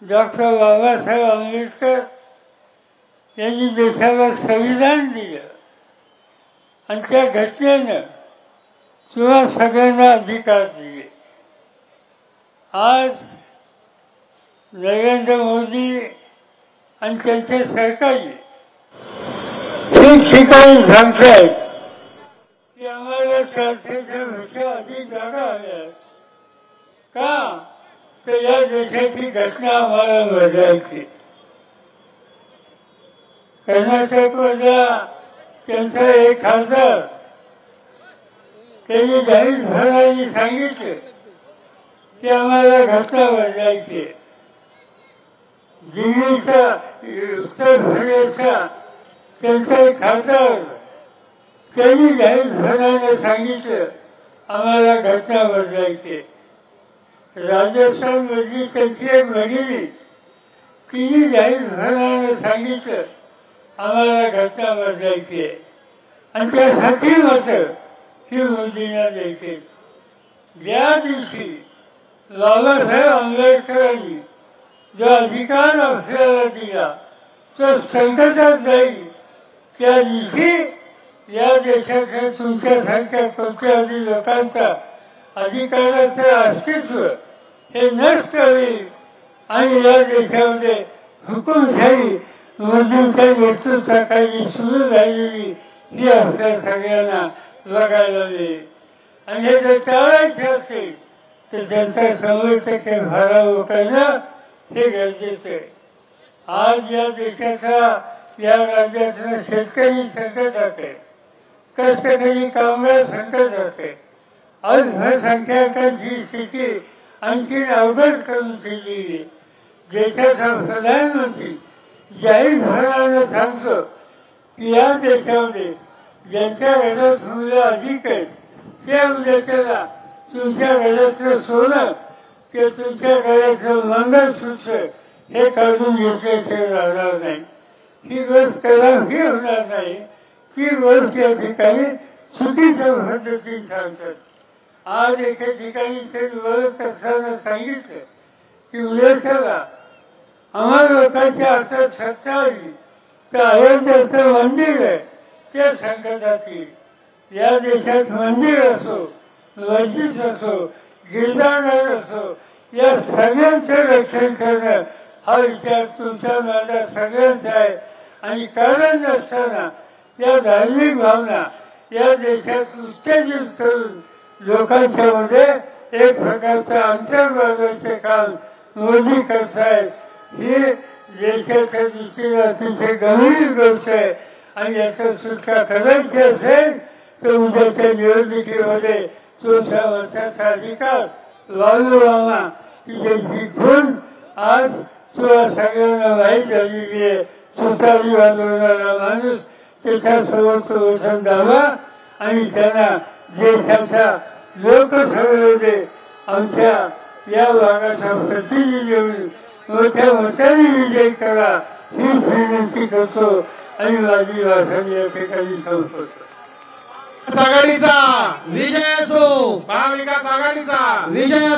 Doctor Babasaheb Ambedkar यांनी देशाला संविधान दिलं आणि त्या घटनेनं तुम्हा सगळ्यांना अधिकार दिले. आज नरेंद्र मोदी आणि त्यांचे सरकारी ठिकठिकाणी सांगतायत की आम्हाला 400पेक्षा अधिक जागा हव्यात. का तर या देशाची घटना आम्हाला बदलायची. कर्नाटकमधला त्यांचा एक खासदार त्यांनी जाहीरपणाने सांगितलं की आम्हाला घटना बदलायची. दिल्लीचा उत्तर प्रदेशचा त्यांचा एक खासदार त्यांनी जाहीरपणाने सांगितलं आम्हाला घटना बदलायची. राजस्थानमधली त्यांची एक भगिनी तिने जाहीरपणाने सांगितलं आम्हाला घटना बदलायची आहे. आणि त्यासाठी मात्र ही मोदींना द्यायचे. ज्या दिवशी बाबासाहेब आंबेडकरांनी जो अधिकार आपल्याला दिला तो संकटात जाईल त्या दिवशी या देशाच्या तुमच्यासारख्या कोट्यावधी लोकांचा अधिकाराचं अस्तित्व हे नष्ट होईल आणि या देशामध्ये हुकुमशाही मोदींच्या नेतृत्वाखाली सुरू झालेली ही आपल्या सगळ्यांना बघायला मिळेल. आणि हे जर टाळायचे असेल तर त्यांचा 100% भराव करणं हे गरजेचं आहे. आज या देशाचा या राज्यातला शेतकरी संकटात आहे, कष्टकरी कामगार संकटात आहे. अल्पसंख्याकांची स्थिती आणखी अवघड करून दिली. देशाचा प्रधानमंत्री जाहीरपणाने सांगतो की या देशामध्ये ज्यांच्या घरात मुलं अधिक आहेत त्या उद्याच्याला तुमच्या घरातलं सोनं किंवा तुमच्या घरातलं मंगळसूत्र हे काढून घेतल्याशिवाय राहणार नाही. ही गोष्ट कदापि होणार नाही. ती गोष्ट या ठिकाणी चुकीच्या पद्धतीने सांगतात. आज एका ठिकाणी ते बोलत असताना सांगितलं की उद्याच्याला आम्हाला लोकांच्या हातात सत्ता आली तर अयोध्येचं मंदिर आहे त्या संकटात येईल. या देशात मंदिर असो, मस्जिद असो, गिरजाघर असो, या सगळ्यांचं रक्षण करणं हा विचार तुमचा माझा सगळ्यांचा आहे. आणि कारण नसताना या धार्मिक भावना या देशात उत्तेजित करून लोकांच्या मध्ये एक प्रकारचं अंतर वाढवायचे काम मोदी करतायत. ही देशाच्या दृष्टीने अतिशय गंभीर गोष्ट आहे. आणि याचा सुटका करायची असेल तर उद्याच्या निवडणुकीमध्ये तुमच्या मताचा अधिकार वाढवा की ज्याची खूण आज तुला सगळ्यांना माहीत झालेली आहे. तुतारी वाजवणारा माणूस त्याच्यासोबत तो वचन द्यावा आणि त्यांना देशाच्या लोकसभेमध्ये आमच्या या भागाचा प्रतिनिधी होऊन मोठ्या मोठ्याने विजय करा ही विनंती करतो आणि माझी भाषण या ठिकाणी संपवतो. आघाडीचा विजय असो, महाविकास आघाडीचा विजय.